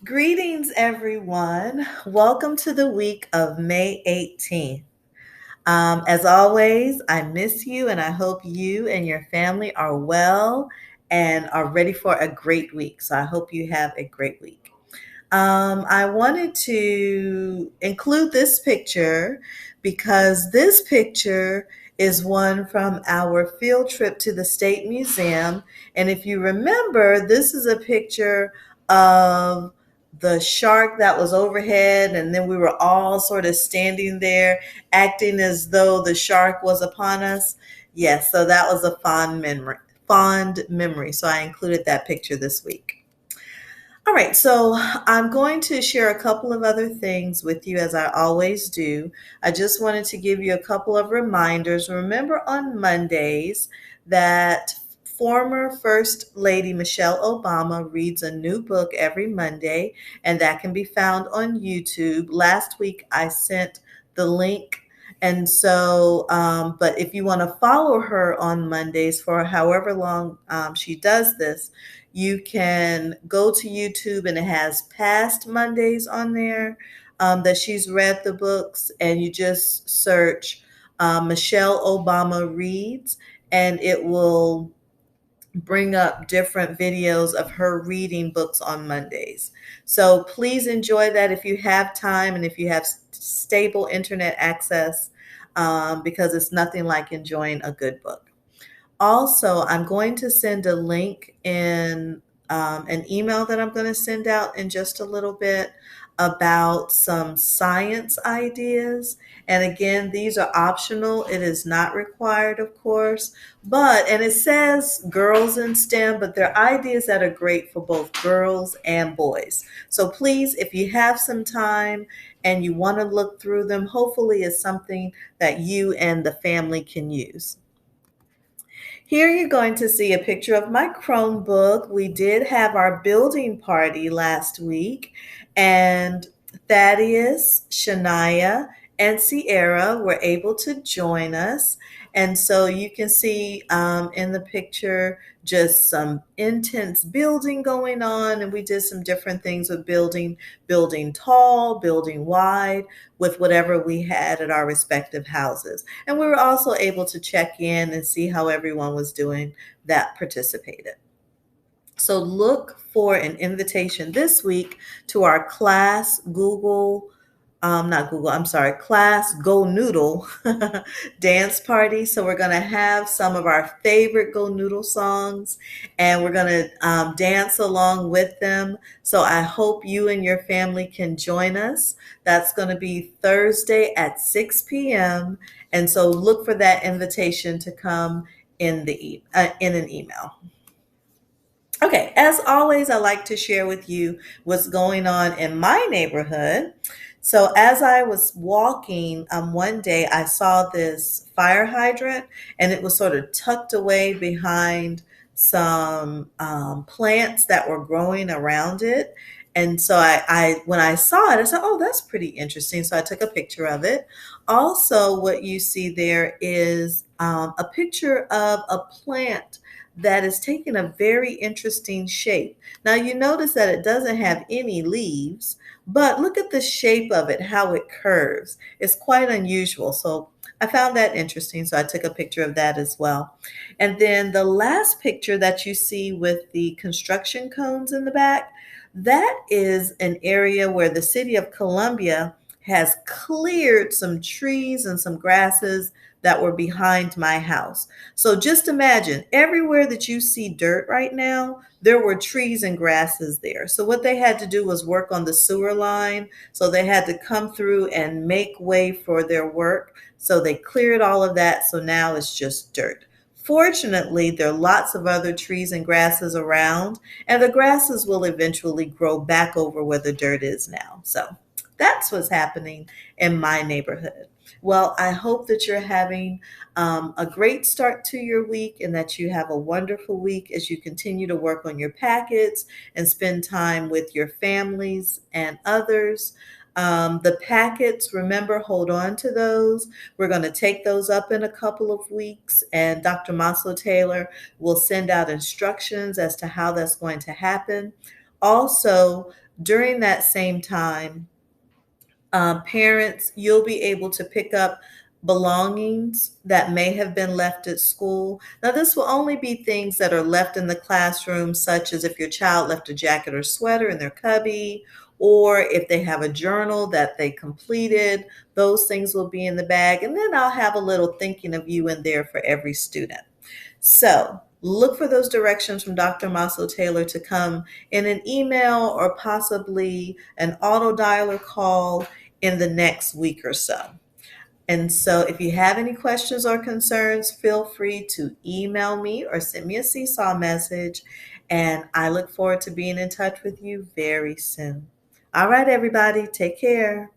Greetings, everyone. Welcome to the week of May 18th. As always, I miss you and I hope you and your family are well and are ready for a great week. So I hope you have a great week. I wanted to include this picture because this picture is one from our field trip to the State Museum. And if you remember, this is a picture of the shark that was overhead, and then we were all sort of standing there acting as though the shark was upon us. Yes, so that was a fond memory. Fond memory. So I included that picture this week. All right, so I'm going to share a couple of other things with you as I always do. I just wanted to give you a couple of reminders. Remember on Mondays that former First Lady Michelle Obama reads a new book every Monday, and that can be found on YouTube. Last week I sent the link. And so, but if you want to follow her on Mondays for however long she does this, you can go to YouTube and it has past Mondays on there that she's read the books, and you just search Michelle Obama Reads, and it will bring up different videos of her reading books on Mondays. So please enjoy that if you have time and if you have stable internet access, because it's nothing like enjoying a good book. Also, I'm going to send a link in an email that I'm going to send out in just a little bit about some science ideas. And again, these are optional. It is not required, of course, and it says girls in STEM, but they're ideas that are great for both girls and boys. So please, if you have some time and you want to look through them, hopefully it's something that you and the family can use. Here you're going to see a picture of my Chromebook. We did have our building party last week, and Thaddeus, Shania, and Sierra were able to join us. And so you can see in the picture just some intense building going on, and we did some different things with building tall, building wide, with whatever we had at our respective houses. And we were also able to check in and see how everyone was doing that participated. So look for an invitation this week to our class Google, not Google, I'm sorry, class Go Noodle dance party. So we're going to have some of our favorite Go Noodle songs, and we're going to dance along with them. So I hope you and your family can join us. That's going to be Thursday at 6 p.m. And so look for that invitation to come in an email. Okay, as always, I like to share with you what's going on in my neighborhood. So, as I was walking one day, I saw this fire hydrant, and it was sort of tucked away behind some plants that were growing around it. And so, when I saw it, I said, "Oh, that's pretty interesting." So, I took a picture of it. Also, what you see there is a picture of a plant that is taking a very interesting shape. Now you notice that it doesn't have any leaves, but look at the shape of it, how it curves. It's quite unusual. So I found that interesting. So I took a picture of that as well. And then the last picture that you see with the construction cones in the back, that is an area where the city of Columbia has cleared some trees and some grasses that were behind my house. So just imagine everywhere that you see dirt right now, there were trees and grasses there. So what they had to do was work on the sewer line. So they had to come through and make way for their work. So they cleared all of that. So now it's just dirt. Fortunately, there are lots of other trees and grasses around, and the grasses will eventually grow back over where the dirt is now. So that's what's happening in my neighborhood. Well, I hope that you're having a great start to your week, and that you have a wonderful week as you continue to work on your packets and spend time with your families and others. The packets, remember, hold on to those. We're going to take those up in a couple of weeks, and Dr. Maso Taylor will send out instructions as to how that's going to happen. Also, During that same time, parents, you'll be able to pick up belongings that may have been left at school. Now, this will only be things that are left in the classroom, such as if your child left a jacket or sweater in their cubby, or if they have a journal that they completed, those things will be in the bag. And then I'll have a little thinking of you in there for every student. So look for those directions from Dr. Maso Taylor to come in an email or possibly an auto dialer call in the next week or so. And so if you have any questions or concerns, feel free to email me or send me a Seesaw message. And I look forward to being in touch with you very soon. All right, everybody, take care.